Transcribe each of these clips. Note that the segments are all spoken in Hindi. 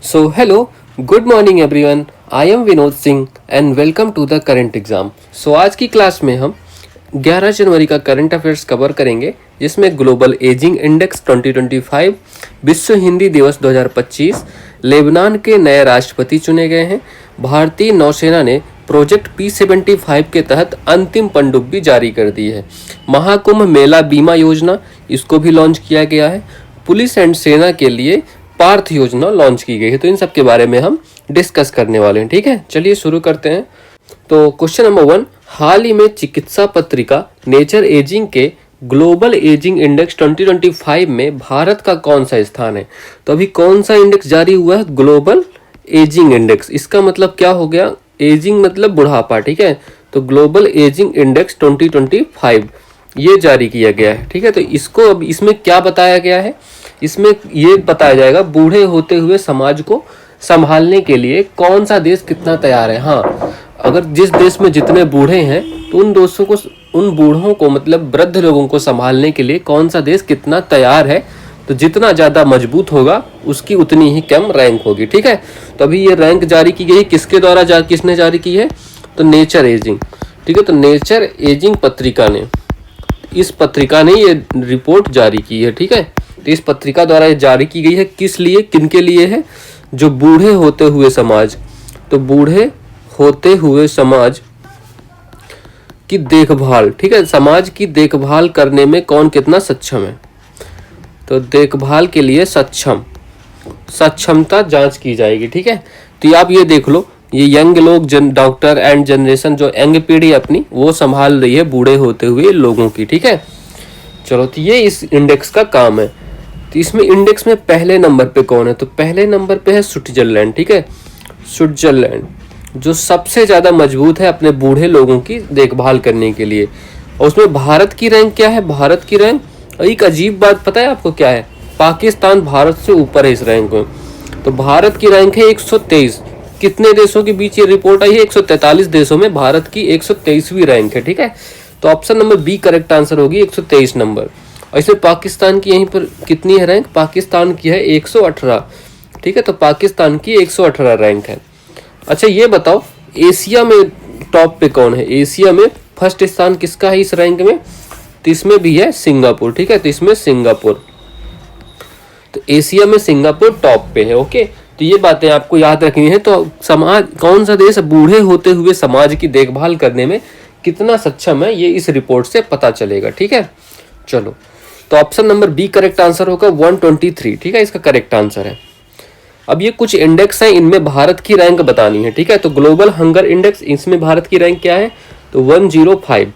Hello, good morning everyone. I am Vinod Singh and welcome to the current exam. आज की क्लास में हम 11 जनवरी का करंट अफेयर्स कवर करेंगे, जिसमें ग्लोबल एजिंग इंडेक्स 2025, विश्व हिंदी दिवस 2025, लेबनान के नए राष्ट्रपति चुने गए हैं, भारतीय नौसेना ने प्रोजेक्ट P75 के तहत अंतिम पनडुब्बी जारी कर दी है, महाकुंभ मेला बीमा योजना इसको भी लॉन्च किया गया है, पुलिस एंड सेना के लिए पार्थ योजना लॉन्च की गई है। तो इन सब के बारे में हम डिस्कस करने वाले हैं। ठीक है, चलिए शुरू करते हैं। तो क्वेश्चन नंबर 1, हाल ही में चिकित्सा पत्रिका नेचर एजिंग के ग्लोबल एजिंग इंडेक्स 2025 में भारत का कौन सा स्थान है? तो अभी कौन सा इंडेक्स जारी हुआ है? Global ageing index. इसका मतलब क्या हो गया? एजिंग मतलब बुढ़ापा। ठीक है, तो ग्लोबल एजिंग इंडेक्स 2025 ये जारी किया गया है। ठीक है, तो इसको अब इसमें क्या बताया गया है? इसमें ये बताया जाएगा बूढ़े होते हुए समाज को संभालने के लिए कौन सा देश कितना तैयार है। हाँ, अगर जिस देश में जितने बूढ़े हैं तो उन बूढ़ों को मतलब वृद्ध लोगों को संभालने के लिए कौन सा देश कितना तैयार है। तो जितना ज़्यादा मजबूत होगा उसकी उतनी ही कम रैंक होगी। ठीक है, तो अभी ये रैंक जारी की गई, किसके द्वारा किसने जारी की है? तो नेचर एजिंग। ठीक है, तो नेचर एजिंग पत्रिका ने ये रिपोर्ट जारी की है। ठीक है, तो इस पत्रिका द्वारा ये जारी की गई है, किस लिए, किनके लिए है? जो बूढ़े होते हुए समाज। तो बूढ़े होते हुए समाज की देखभाल। ठीक है, समाज की देखभाल करने में कौन कितना सक्षम है? तो देखभाल के लिए सक्षमता जांच की जाएगी। ठीक है, तो आप ये देख लो, ये यंग लोग डॉक्टर एंड जनरेशन जो यंग पीढ़ी अपनी वो संभाल रही है बूढ़े होते हुए लोगों की। ठीक है, चलो, तो ये इस इंडेक्स का काम है। तो इसमें इंडेक्स में पहले नंबर पे कौन है? तो पहले नंबर पे है स्विट्जरलैंड। ठीक है, स्विट्जरलैंड जो सबसे ज़्यादा मजबूत है अपने बूढ़े लोगों की देखभाल करने के लिए। और उसमें भारत की रैंक क्या है? भारत की रैंक, एक अजीब बात पता है आपको क्या है? पाकिस्तान भारत से ऊपर है इस रैंक में। तो भारत की रैंक है 123। कितने देशों के बीच ये रिपोर्ट आई है? 143 देशों में भारत की 123वीं रैंक है। ठीक है, तो option number B correct answer होगी, 123 नंबर। और इसमें पाकिस्तान की यहीं पर कितनी है रैंक? पाकिस्तान की है 118। ठीक है, तो पाकिस्तान की 118 रैंक है। अच्छा, ये बताओ एशिया में टॉप पे कौन है? एशिया में फर्स्ट स्थान किसका है इस रैंक में? तो इसमें भी है सिंगापुर। ठीक है, तो इसमें सिंगापुर, तो एशिया में सिंगापुर टॉप पे है। ओके, तो ये बातें आपको याद रखनी है। तो समाज कौन सा देश बूढ़े होते हुए समाज की देखभाल करने में कितना सक्षम है, ये इस रिपोर्ट से पता चलेगा। ठीक है, चलो, तो option number B correct answer होगा 123। ठीक है, इसका करेक्ट आंसर है। अब ये कुछ इंडेक्स हैं, इनमें भारत की रैंक बतानी है। ठीक है, तो ग्लोबल हंगर इंडेक्स, इसमें भारत की रैंक क्या है? तो 105।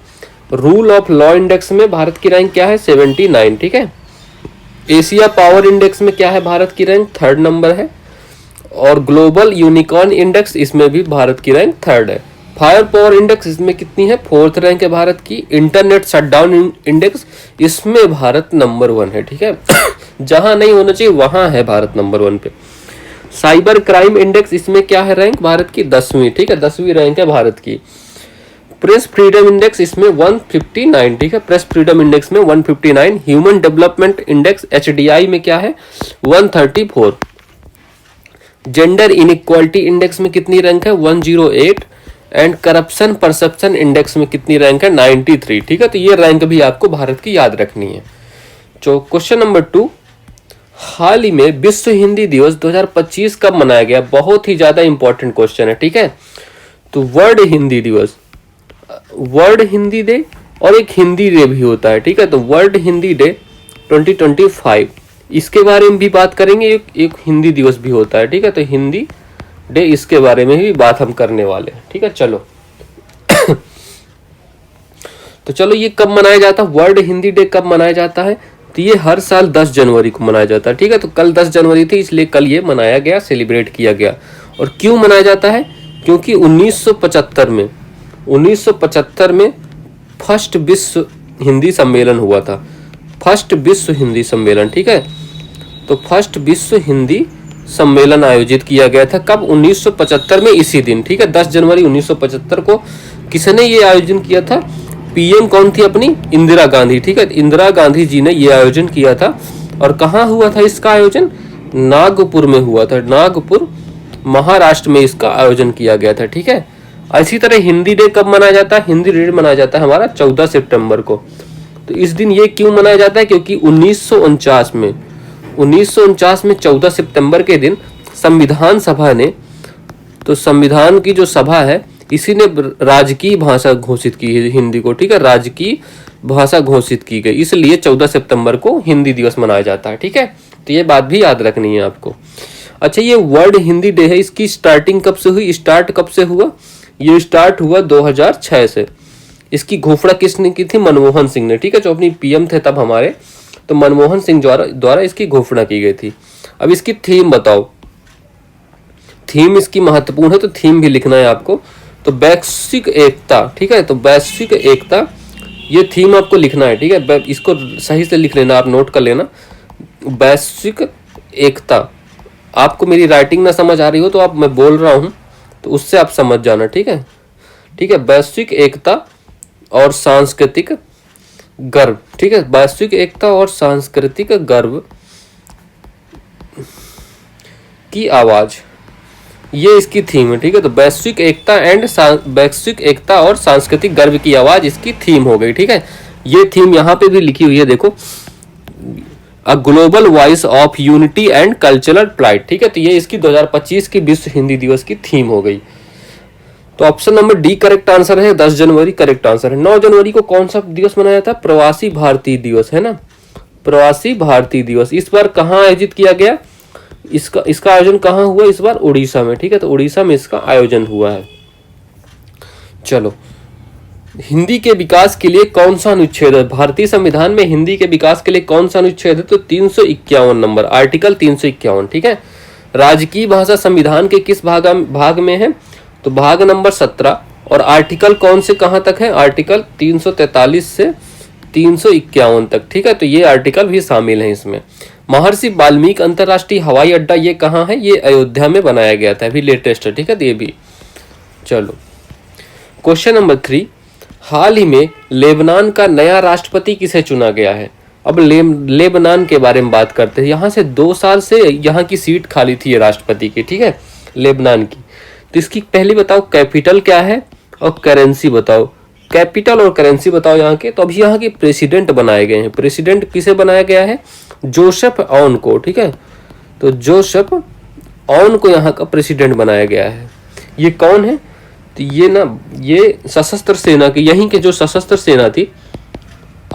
रूल ऑफ लॉ इंडेक्स में भारत की रैंक क्या है? 79। ठीक है, एशिया पावर इंडेक्स में क्या है भारत की रैंक? 3rd नंबर है। और ग्लोबल यूनिकॉर्न इंडेक्स, इसमें भी भारत की रैंक 3rd है। फायर पावर इंडेक्स इसमें कितनी है? 4th रैंक है भारत की। इंटरनेट शटडाउन इंडेक्स, इसमें भारत नंबर 1 है। ठीक है, जहां नहीं होना चाहिए वहां है भारत नंबर 1 पे। साइबर क्राइम इंडेक्स, इसमें क्या है रैंक भारत की? 10वीं। ठीक है, 10वीं रैंक है भारत की। प्रेस फ्रीडम इंडेक्स इसमें 159। ठीक है, प्रेस फ्रीडम इंडेक्स में 159। ह्यूमन डेवलपमेंट इंडेक्स HDI में क्या है? 134। जेंडर इनइक्वालिटी इंडेक्स में कितनी रैंक है? 108। एंड करप्शन परसेप्शन इंडेक्स में कितनी रैंक है? 93। ठीक है, तो ये रैंक भी आपको भारत की याद रखनी है। तो क्वेश्चन नंबर 2, हाल ही में विश्व हिंदी दिवस 2025 कब मनाया गया? बहुत ही ज्यादा इंपॉर्टेंट क्वेश्चन है। ठीक है, तो वर्ल्ड हिंदी दिवस, वर्ल्ड हिंदी डे और एक हिंदी डे भी होता है। ठीक है, तो वर्ल्ड हिंदी डे 2025, इसके बारे में भी बात करेंगे। एक हिंदी दिवस भी होता है। ठीक है, तो हिंदी डे, इसके बारे में भी बात हम करने वाले हैं। ठीक है, चलो तो चलो, ये कब मनाया जाता है? वर्ल्ड हिंदी डे कब मनाया जाता है? तो ये हर साल 10 जनवरी को मनाया जाता है। ठीक है, तो कल 10 जनवरी थी, इसलिए कल ये मनाया गया, सेलिब्रेट किया गया। और क्यों मनाया जाता है? क्योंकि 1975 में फर्स्ट विश्व हिंदी सम्मेलन हुआ था। फर्स्ट विश्व हिंदी सम्मेलन। ठीक है, तो फर्स्ट विश्व हिंदी सम्मेलन आयोजित किया गया था कब? 1975 में, इसी दिन। ठीक है, 10 जनवरी 1975 को। किसने ये आयोजन किया था? PM कौन थी अपनी? इंदिरा गांधी। ठीक है, इंदिरा गांधी जी ने ये आयोजन किया था। और कहाँ हुआ था इसका आयोजन? नागपुर में हुआ था, नागपुर महाराष्ट्र में इसका आयोजन किया गया था। ठीक है, इसी तरह हिंदी डे कब मनाया जाता है? हिंदी डे मनाया जाता है हमारा 14 सितंबर को। तो इस दिन ये क्यों मनाया जाता है? क्योंकि 1949 में 14 सितंबर के दिन संविधान सभा ने, तो संविधान की जो सभा है इसी ने राजकीय भाषा घोषित की है हिंदी को। ठीक है, राजकीय भाषा घोषित की गई, इसलिए 14 सितंबर को हिंदी दिवस मनाया जाता है। ठीक है, तो ये बात भी याद रखनी है आपको। अच्छा, ये वर्ल्ड हिंदी डे है, इसकी स्टार्टिंग कब से हुई? स्टार्ट कब से हुआ? ये स्टार्ट हुआ 2006 से। इसकी घोषणा किसने की थी? मनमोहन सिंह ने। ठीक है, जो अपनी पीएम थे तब हमारे, तो मनमोहन सिंह द्वारा इसकी घोषणा की गई थी। अब इसकी थीम बताओ। थीम इसकी महत्वपूर्ण है, तो थीम भी लिखना है आपको। तो वैश्विक एकता। ठीक है, तो वैश्विक एकता, ये थीम आपको लिखना है। ठीक है, इसको सही से लिख लेना, आप नोट कर लेना। वैश्विक एकता। आपको मेरी राइटिंग ना समझ आ रही हो तो आप, मैं बोल रहा हूं तो उससे आप समझ जाना। ठीक है, ठीक है, वैश्विक एकता और सांस्कृतिक गर्व। ठीक है, वैश्विक एकता और सांस्कृतिक गर्व की आवाज, ये इसकी थीम है। ठीक है, तो वैश्विक एकता और सांस्कृतिक गर्व की आवाज इसकी थीम हो गई। ठीक है, ये थीम यहाँ पे भी लिखी हुई है, देखो, a global voice of unity and cultural pride. ठीक है, तो ये इसकी 2025 की विश्व हिंदी दिवस की थीम हो गई। तो option number D correct answer है। 10 जनवरी करेक्ट आंसर है। 9 जनवरी को कौन सा दिवस मनाया था? प्रवासी भारतीय दिवस, है ना, प्रवासी भारतीय दिवस। इस बार कहाँ आयोजित किया गया? इसका आयोजन कहाँ हुआ इस बार? उड़ीसा में। ठीक है, तो उड़ीसा में इसका आयोजन हुआ है। चलो, हिंदी के विकास के लिए कौन सा अनुच्छेद है? भारतीय संविधान में हिंदी के विकास के लिए कौन सा अनुच्छेद है? तो 351 नंबर, आर्टिकल 351। ठीक है, राजकीय भाषा संविधान के किस भाग में है? तो भाग नंबर 17। और आर्टिकल कौन से कहां तक है? आर्टिकल 343 से 351 तक। ठीक है, तो ये आर्टिकल भी शामिल है इसमें। महर्षि वाल्मीकि अंतरराष्ट्रीय हवाई अड्डा ये कहाँ है? ये अयोध्या में बनाया गया था, अभी लेटेस्ट है। ठीक है, तो ये भी। चलो, क्वेश्चन नंबर 3, हाल ही में लेबनान का नया राष्ट्रपति किसे चुना गया है? अब लेबनान के बारे में बात करते हैं। यहाँ से 2 साल से यहाँ की सीट खाली थी ये राष्ट्रपति की। ठीक है, लेबनान की। तो इसकी पहले बताओ कैपिटल क्या है और करेंसी बताओ। कैपिटल और करेंसी बताओ यहाँ के। तो अभी यहाँ के प्रेसिडेंट बनाए गए हैं। प्रेसिडेंट किसे बनाया गया है? जोसेफ ऑन को। ठीक है, तो जोसेफ ऑन को यहाँ का प्रेसिडेंट बनाया गया है। ये कौन है? तो ये सशस्त्र सेना की, यहीं के जो सशस्त्र सेना थी,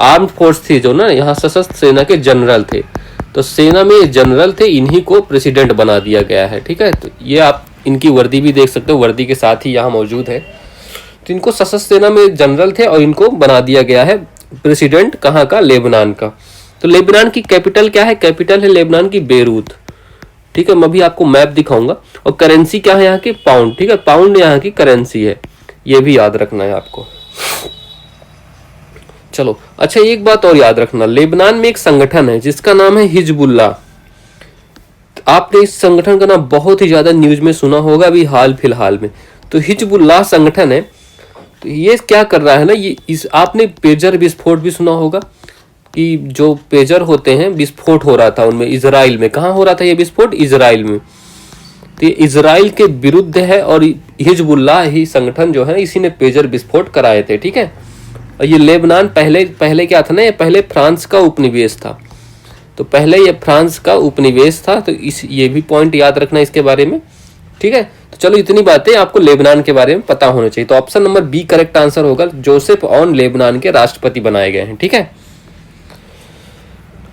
आर्म्ड फोर्स थी जो ना, यहाँ सशस्त्र सेना के जनरल थे। तो सेना में जनरल थे, इन्हीं को प्रेसिडेंट बना दिया गया है। ठीक है, तो ये आप इनकी वर्दी भी देख सकते हो, वर्दी के साथ ही यहाँ मौजूद है। तो इनको सशस्त्र सेना में जनरल थे और इनको बना दिया गया है प्रेसिडेंट। कहाँ का? लेबनान का। तो लेबनान की कैपिटल क्या है? कैपिटल है लेबनान की बेरूत। ठीक है, मैं भी आपको मैप दिखाऊंगा। और करेंसी क्या है यहाँ की? पाउंड। ठीक है, पाउंड यहाँ की करेंसी है, ये भी याद रखना है आपको। चलो, अच्छा, एक बात और याद रखना, लेबनान में एक संगठन है जिसका नाम है हिजबुल्लाह। आपने इस संगठन का नाम बहुत ही ज्यादा न्यूज में सुना होगा अभी हाल फिलहाल में। तो हिजबुल्लाह संगठन है, तो ये क्या कर रहा है ना, ये आपने पेजर विस्फोट भी सुना होगा कि जो पेजर होते हैं विस्फोट हो रहा था उनमें, इजराइल में। कहाँ हो रहा था ये विस्फोट? इजराइल में। तो ये इजराइल के विरुद्ध है और हिजबुल्लाह ही संगठन जो है इसी ने पेजर विस्फोट कराए थे। ठीक है, और ये लेबनान पहले क्या था ना, ये पहले फ्रांस का उपनिवेश था। तो पहले ये फ्रांस का उपनिवेश था, तो ये भी पॉइंट याद रखना इसके बारे में। ठीक है, तो चलो, इतनी बातें आपको लेबनान के बारे में पता होना चाहिए। तो option number B correct answer होगा। जोसेफ ऑन लेबनान के राष्ट्रपति बनाए गए हैं। ठीक है,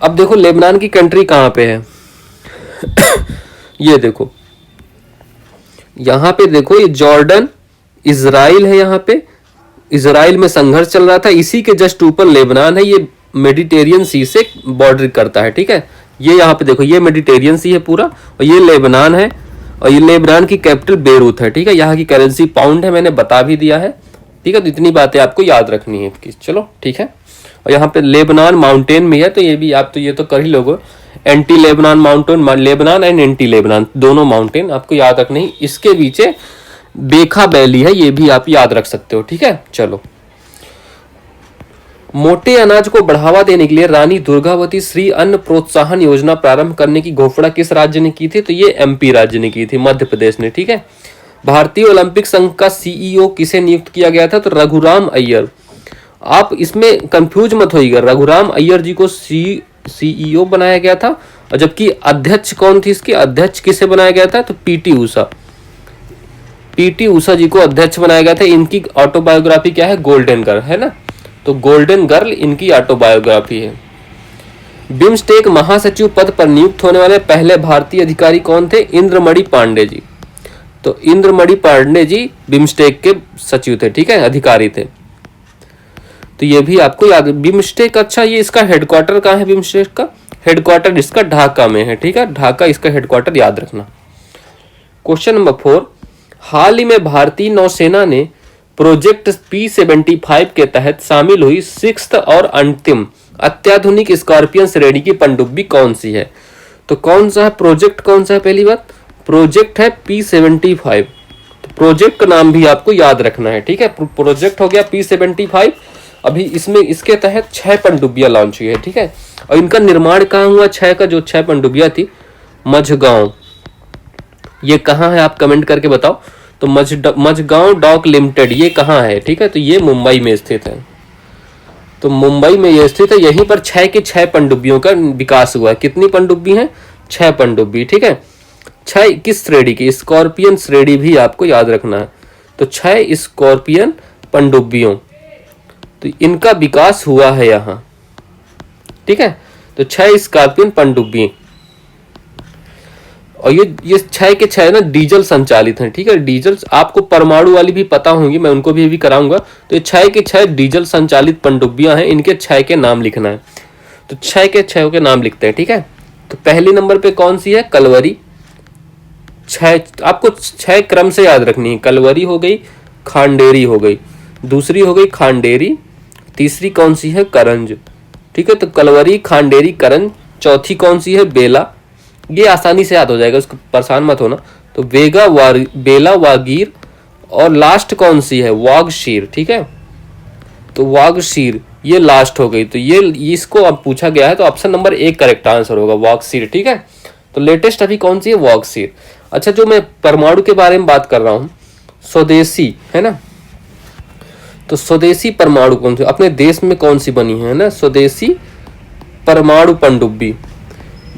अब देखो लेबनान की कंट्री कहाँ पे है। ये देखो, यहाँ पे देखो, ये जॉर्डन, इजराइल है। यहाँ पे इजराइल में संघर्ष चल रहा था, इसी के जस्ट ऊपर लेबनान है। ये मेडिटेरियन सी से बॉर्डर करता है। ठीक है, ये यहाँ पे देखो, ये मेडिटेरियन सी है पूरा, और ये लेबनान है, और ये लेबनान की कैपिटल बेरूत है। ठीक है, यहाँ की करेंसी पाउंड है, मैंने बता भी दिया है। ठीक है, तो इतनी बातें आपको याद रखनी है। चलो, ठीक है, और यहाँ पे लेबनान माउंटेन में है, तो ये भी आप तो ये तो कर ही लोगे। Anti Lebanon mountain, Lebanon and anti Lebanon दोनों माउंटेन आपको याद रखनी है। इसके पीछे बेखा वैली है, ये भी आप याद रख सकते हो। ठीक है, चलो, मोटे अनाज को बढ़ावा देने के लिए रानी दुर्गावती श्री अन्न प्रोत्साहन योजना प्रारंभ करने की घोषणा किस राज्य ने की थी? तो ये एमपी राज्य ने की थी, मध्य प्रदेश ने। ठीक है। भारतीय ओलंपिक संघ का सीईओ किसे नियुक्त किया गया था? तो रघुराम अय्यर। आप इसमें कंफ्यूज मत होइएगा, रघुराम अय्यर जी को सीईओ बनाया गया था, और जबकि अध्यक्ष कौन थी इसकी? अध्यक्ष किसे बनाया गया था? तो पीटी ऊषा। पीटी ऊषा जी को अध्यक्ष बनाया गया था। इनकी ऑटोबायोग्राफी क्या है? गोल्डन गर्ल, है ना। तो गोल्डन गर्ल इनकी ऑटोबायोग्राफी है। बिम्स्टेक महासचिव पद पर नियुक्त होने वाले पहले भारतीय अधिकारी कौन थे? इंद्रमणि पांडे जी। तो इंद्रमणि पांडे जी बिम्स्टेक के सचिव थे, ठीक है, अधिकारी थे। तो ये भी आपको याद। बिम्स्टेक, अच्छा ये इसका हेडक्वार्टर कहाँ है? बिम्स्टेक का हेडक्वार्टर इसका ढाका में है, ठीक है, ढाका इसका हेडक्वार्टर, याद रखना। क्वेश्चन नंबर 4, हाल ही में भारतीय नौसेना ने प्रोजेक्ट P-75 के तहत शामिल हुई 6th और अंतिम अत्याधुनिक स्कॉर्पियन श्रेणी की पनडुब्बी कौन सी है? तो कौन सा है प्रोजेक्ट? कौन सा है? पहली बात प्रोजेक्ट है P-75। तो प्रोजेक्ट का नाम भी आपको याद रखना है, ठीक है। प्रोजेक्ट हो गया P-75। अभी इसमें इसके तहत 6 पनडुब्बियां लॉन्च हुई है, ठीक है। और इनका निर्माण कहाँ हुआ? 6 का जो 6 पनडुब्बियां थी, मझगांव। ये कहाँ है? आप कमेंट करके बताओ। तो मझगांव डॉक लिमिटेड ये कहाँ है? ठीक है, तो ये मुंबई में स्थित है। तो मुंबई में ये स्थित है। यहीं पर 6 की 6 पनडुब्बियों का विकास हुआ है। कितनी पनडुब्बी हैं? 6 पनडुब्बी, ठीक है। 6 किस श्रेणी की? स्कॉर्पियन श्रेणी भी आपको याद रखना है। तो 6 स्कॉर्पियन पनडुब्बियों, तो इनका विकास हुआ है यहाँ, ठीक है। तो 6 स्कॉर्पियन पनडुब्बी, और ये 6 के 6 ना डीजल संचालित हैं, ठीक है। डीजल, आपको परमाणु वाली भी पता होंगी, मैं उनको भी कराऊंगा। तो ये 6 के 6 डीजल संचालित पनडुब्बियां हैं। इनके 6 के नाम लिखना है। तो 6 के 6 के नाम लिखते हैं, ठीक है। तो पहली नंबर पे कौन सी है? कलवरी। 6 आपको 6 क्रम से याद रखनी है। कलवरी हो गई, खांडेरी हो गई, दूसरी हो गई खांडेरी, तीसरी कौन सी है? करंज, ठीक है। तो कलवरी, खांडेरी, करंज। चौथी कौन सी है? बेला। ये आसानी से याद हो जाएगा, उसको परेशान मत होना। तो बेला, वागीर, और लास्ट कौन सी है? वागशीर, ठीक है। तो वागशीर ये लास्ट हो गई। तो ये इसको अब पूछा गया है, तो ऑप्शन नंबर 1 करेक्ट आंसर होगा, वागशीर, ठीक है। तो लेटेस्ट अभी कौन सी है? वागशीर। अच्छा, जो मैं परमाणु के बारे में बात कर रहा हूं, स्वदेशी है ना, तो स्वदेशी परमाणु कौन सी अपने देश में कौन सी बनी है ना? स्वदेशी परमाणु पनडुब्बी।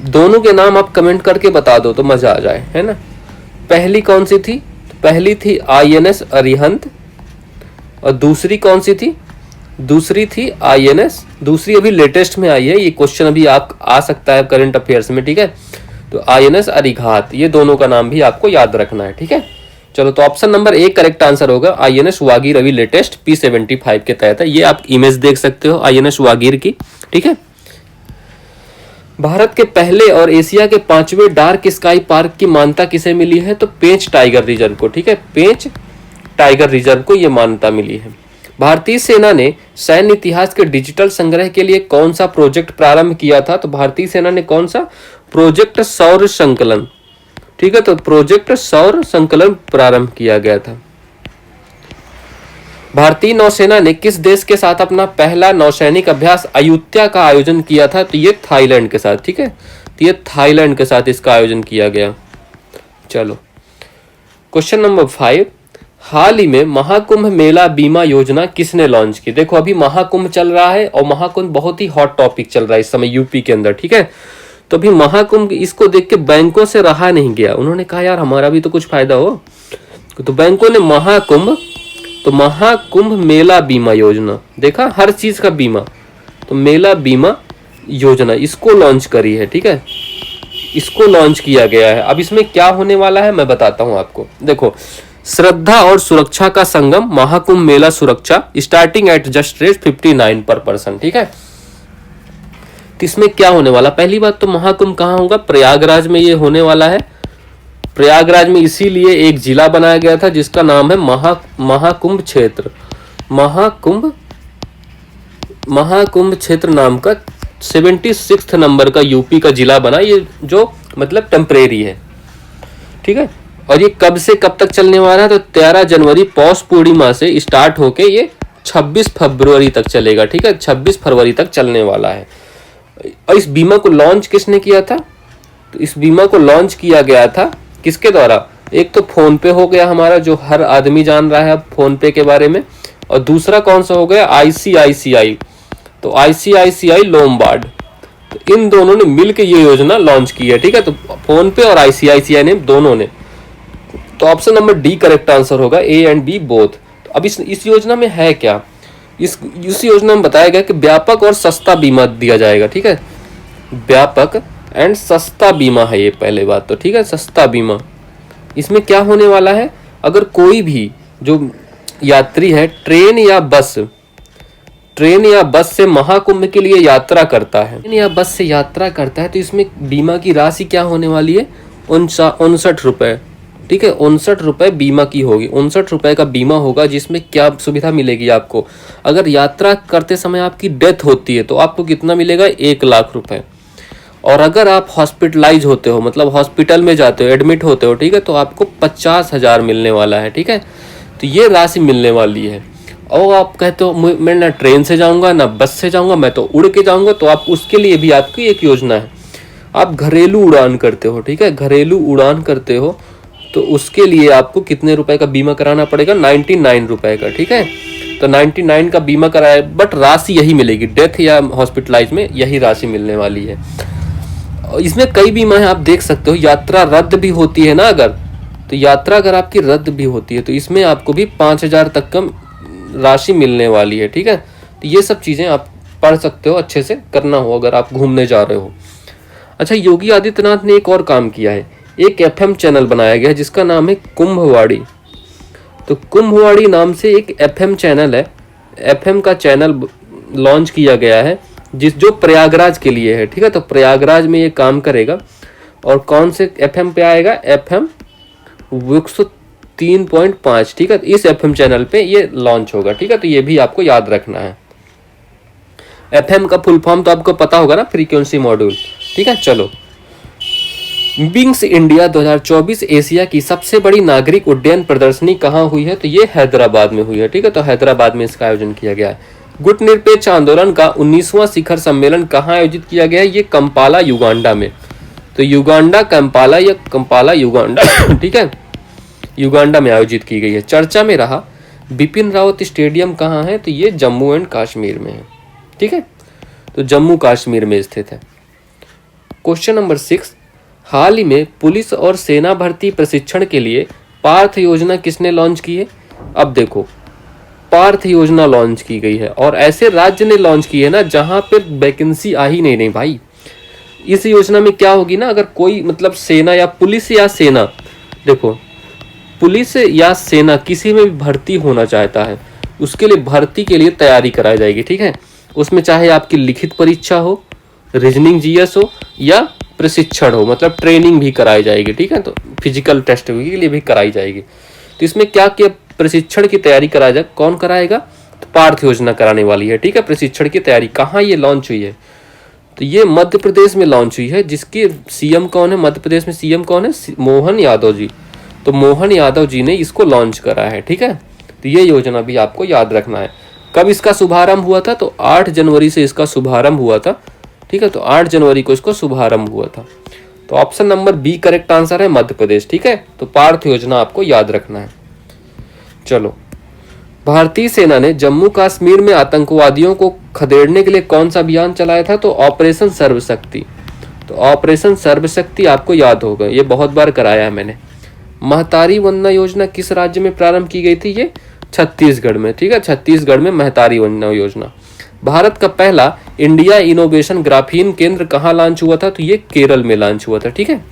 दोनों के नाम आप कमेंट करके बता दो तो मजा आ जाए, है ना। पहली कौन सी थी? पहली थी INS अरिहंत, और दूसरी कौन सी थी? दूसरी थी INS, दूसरी अभी लेटेस्ट में आई है। ये क्वेश्चन अभी आप आ सकता है करंट अफेयर्स में, ठीक है। तो INS अरिघात, ये दोनों का नाम भी आपको याद रखना है, ठीक है। चलो, तो ऑप्शन नंबर 1 करेक्ट आंसर होगा। INS वागीर अभी लेटेस्ट P-75 के तहत है। ये आप इमेज देख सकते हो INS वागीर की, ठीक है। भारत के पहले और एशिया के 5वें डार्क स्काई पार्क की मान्यता किसे मिली है? तो पेंच टाइगर रिजर्व को, ठीक है। पेंच टाइगर रिजर्व को यह मान्यता मिली है। भारतीय सेना ने सैन्य इतिहास के डिजिटल संग्रह के लिए कौन सा प्रोजेक्ट प्रारंभ किया था? तो भारतीय सेना ने कौन सा? प्रोजेक्ट सौर संकलन, ठीक है। तो प्रोजेक्ट सौर संकलन प्रारंभ किया गया था। भारतीय नौसेना ने किस देश के साथ अपना पहला नौसैनिक अभ्यास अयुत्या का आयोजन किया था? तो ये थाईलैंड के साथ, ठीक है। तो ये थाईलैंड के साथ इसका आयोजन किया गया। चलो, क्वेश्चन नंबर 5, हाल ही में महाकुंभ मेला बीमा योजना किसने लॉन्च की? देखो, अभी महाकुंभ चल रहा है, और महाकुंभ बहुत ही हॉट टॉपिक चल रहा है इस समय यूपी के अंदर, ठीक है। तो अभी महाकुंभ, इसको देख के बैंकों से रहा नहीं गया। उन्होंने कहा यार हमारा भी तो कुछ फायदा हो। तो बैंकों ने महाकुंभ मेला बीमा योजना, देखा, हर चीज का बीमा, तो मेला बीमा योजना इसको लॉन्च करी है, ठीक है। इसको लॉन्च किया गया है। अब इसमें क्या होने वाला है मैं बताता हूं आपको। देखो, श्रद्धा और सुरक्षा का संगम महाकुंभ मेला सुरक्षा, स्टार्टिंग एट जस्ट रेट 59 पर पर्सन, ठीक है। तो इसमें क्या होने वाला? पहली बात तो महाकुंभ कहाँ होगा? प्रयागराज में ये होने वाला है। प्रयागराज में इसीलिए एक जिला बनाया गया था जिसका नाम है महाकुंभ क्षेत्र। महाकुंभ क्षेत्र नाम का 76 नंबर का यूपी का जिला बना, ये जो मतलब टेम्परेरी है, ठीक है। और ये कब से कब तक चलने वाला है? तो 13 जनवरी पौष पूर्णिमा से स्टार्ट होके ये 26 फरवरी तक चलेगा, ठीक है, 26 फरवरी तक चलने वाला है। और इस बीमा को लॉन्च किसने किया था? तो इस बीमा को लॉन्च किया गया था किसके द्वारा? एक तो फोन पे हो गया हमारा, जो हर आदमी जान रहा है अब फोन पे के बारे में, और दूसरा कौन सा हो गया? आईसीआईसीआई। तो आईसीआईसीआई लोम्बार्ड, तो इन दोनों ने मिलकर ये योजना लॉन्च की है, ठीक है। तो फोन पे और आईसीआईसीआई ने, दोनों ने। तो option number D correct answer होगा, ए एंड बी बोथ। तो अब इस योजना में है क्या? इस योजना में बताया गया कि व्यापक और सस्ता बीमा दिया जाएगा, ठीक है। व्यापक एंड सस्ता बीमा है ये, पहले बात तो, ठीक है, सस्ता बीमा। इसमें क्या होने वाला है? अगर कोई भी जो यात्री है ट्रेन या बस से महाकुंभ के लिए यात्रा करता है, ट्रेन या बस से यात्रा करता है, तो इसमें बीमा की राशि क्या होने वाली है? 59 रुपए, ठीक है, 59 रुपए बीमा की होगी। 59 रुपए का बीमा होगा, जिसमें क्या सुविधा मिलेगी आपको? अगर यात्रा करते समय आपकी डेथ होती है तो आपको कितना मिलेगा? 1 लाख रुपए। और अगर आप हॉस्पिटलाइज होते हो, मतलब हॉस्पिटल में जाते हो, एडमिट होते हो, ठीक है, तो आपको 50,000 मिलने वाला है, ठीक है। तो ये राशि मिलने वाली है। और आप कहते हो मैं ना ट्रेन से जाऊंगा ना बस से जाऊंगा, मैं तो उड़ के जाऊंगा, तो आप उसके लिए भी आपकी एक योजना है। आप घरेलू उड़ान करते हो, ठीक है, घरेलू उड़ान करते हो, तो उसके लिए आपको कितने रुपए का बीमा कराना पड़ेगा? 99 रुपए का, ठीक है। तो 99 का बीमा कराया, बट राशि यही मिलेगी, डेथ या हॉस्पिटलाइज में यही राशि मिलने वाली है। इसमें कई बीमा है, आप देख सकते हो। यात्रा रद्द भी होती है ना अगर, तो यात्रा अगर आपकी रद्द भी होती है तो इसमें आपको भी 5,000 तक कम राशि मिलने वाली है, ठीक है। तो ये सब चीजें आप पढ़ सकते हो, अच्छे से करना हो अगर आप घूमने जा रहे हो। अच्छा, योगी आदित्यनाथ ने एक और काम किया है, एक एफएम चैनल बनाया गया है जिसका नाम है कुंभवाड़ी। तो कुंभवाड़ी नाम से एक एफएम चैनल है, एफएम का चैनल लॉन्च किया गया है, जो प्रयागराज के लिए है, ठीक है। तो प्रयागराज में ये काम करेगा। और कौन से एफएम पे आएगा? एफएम 103.5, ठीक है। तो इस एफएम चैनल पे ये लॉन्च होगा, ठीक है। तो ये भी आपको याद रखना है। एफएम का फुल फॉर्म तो आपको पता होगा ना, फ्रीक्वेंसी मॉड्यूल, ठीक है। चलो, विंग्स इंडिया 2024 एशिया की सबसे बड़ी नागरिक उड्डयन प्रदर्शनी कहाँ हुई है? तो ये हैदराबाद में हुई है, ठीक है। तो हैदराबाद में इसका आयोजन किया गया है। गुटनिरपेक्ष आंदोलन का 19वां शिखर सम्मेलन कहाँ आयोजित किया गया है? ये कंपाला युगांडा में। तो युगांडा कंपाला या कंपाला युगांडा ठीक है, युगांडा में आयोजित की गई है। चर्चा में रहा बिपिन रावत स्टेडियम कहाँ है? तो ये जम्मू एंड कश्मीर में है, ठीक है। तो जम्मू कश्मीर में स्थित है। क्वेश्चन नंबर 6, हाल ही में पुलिस और सेना भर्ती प्रशिक्षण के लिए पार्थ योजना किसने लॉन्च की है? अब देखो, पार्थ योजना लॉन्च की गई है और ऐसे राज्य ने लॉन्च की है ना जहां पे वैकेंसी आ ही नहीं भाई। इस योजना में क्या होगी ना, अगर कोई मतलब सेना या पुलिस या सेना, देखो पुलिस या सेना किसी में भी भर्ती होना चाहता है, उसके लिए भर्ती के लिए तैयारी कराई जाएगी, ठीक है। उसमें चाहे आपकी लिखित परीक्षा हो, रीजनिंग जीएस हो, या प्रशिक्षण हो, मतलब ट्रेनिंग भी कराई जाएगी, ठीक है। तो फिजिकल टेस्ट के लिए भी कराई जाएगी। तो इसमें क्या किया, प्रशिक्षण की तैयारी कराया जाए। कौन कराएगा? तो पार्थ योजना कराने वाली है, ठीक है। प्रशिक्षण की तैयारी कहाँ ये लॉन्च हुई है? तो ये मध्य प्रदेश में लॉन्च हुई है। जिसके सीएम कौन है मध्य प्रदेश में? सीएम कौन है? मोहन यादव जी। तो मोहन यादव जी ने इसको लॉन्च करा है, ठीक है। तो ये योजना भी आपको याद रखना है। कब इसका शुभारंभ हुआ था? तो 8 जनवरी से इसका शुभारंभ हुआ था, ठीक है। तो 8 जनवरी को इसको शुभारंभ हुआ था। तो option number B correct answer है, मध्य प्रदेश, ठीक है। तो पार्थ योजना आपको याद रखना है। चलो, भारतीय सेना ने जम्मू कश्मीर में आतंकवादियों को खदेड़ने के लिए कौन सा अभियान चलाया था? तो ऑपरेशन सर्वशक्ति। तो ऑपरेशन सर्वशक्ति आपको याद होगा, ये बहुत बार कराया है मैंने। महतारी वंदना योजना किस राज्य में प्रारंभ की गई थी? ये छत्तीसगढ़ में, ठीक है। छत्तीसगढ़ में महतारी वंदना योजना। भारत का पहला इंडिया इनोवेशन ग्राफीन केंद्र कहाँ लॉन्च हुआ था? तो ये केरल में लॉन्च हुआ था, ठीक है।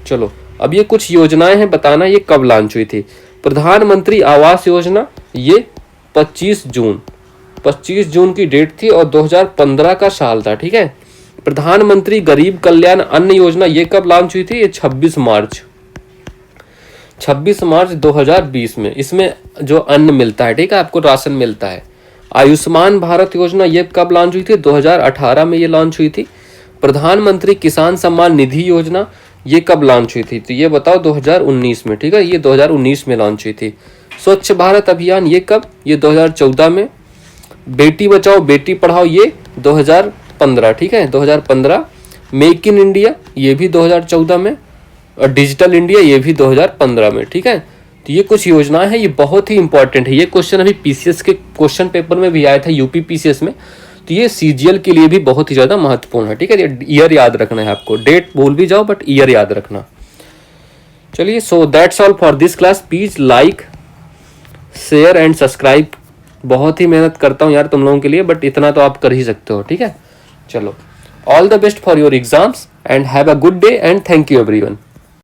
चलो, अब ये कुछ योजनाएं हैं, बताना ये कब लॉन्च हुई थी। प्रधानमंत्री आवास योजना, ये 25 जून की डेट थी और 2015 का साल था, ठीक है। प्रधानमंत्री गरीब कल्याण अन्न योजना, ये कब लॉन्च हुई थी? ये 26 मार्च 2020 में। इसमें जो अन्न मिलता है, ठीक है, आपको राशन मिलता है। आयुष्मान भारत योजना, ये कब लॉन्च हुई थी? 2018 में ये लॉन्च हुई थी। प्रधानमंत्री किसान सम्मान निधि योजना, ये कब लॉन्च हुई थी? तो ये बताओ 2019 में, ठीक है। ये 2019 में लॉन्च हुई थी। स्वच्छ भारत अभियान ये कब, ये 2014 में। बेटी बचाओ बेटी पढ़ाओ ये 2015, ठीक है 2015। मेक इन इंडिया ये भी 2014 में, और डिजिटल इंडिया ये भी 2015 में, ठीक है। तो ये कुछ योजनाएं हैं, ये बहुत ही इंपॉर्टेंट है। ये क्वेश्चन अभी पीसीएस के क्वेश्चन पेपर में भी आया था, यूपी पीसीएस में। तो ये सीजीएल के लिए भी बहुत ही ज़्यादा महत्वपूर्ण है, ठीक है। ईयर याद रखना है आपको, डेट भूल भी जाओ बट ईयर याद रखना। चलिए, so that's all for this class. Please like, share and subscribe. बहुत ही मेहनत करता हूँ यार तुम लोगों के लिए, बट इतना तो आप कर ही सकते हो, ठीक है। चलो, all the best for your exams and have a good day and thank you everyone.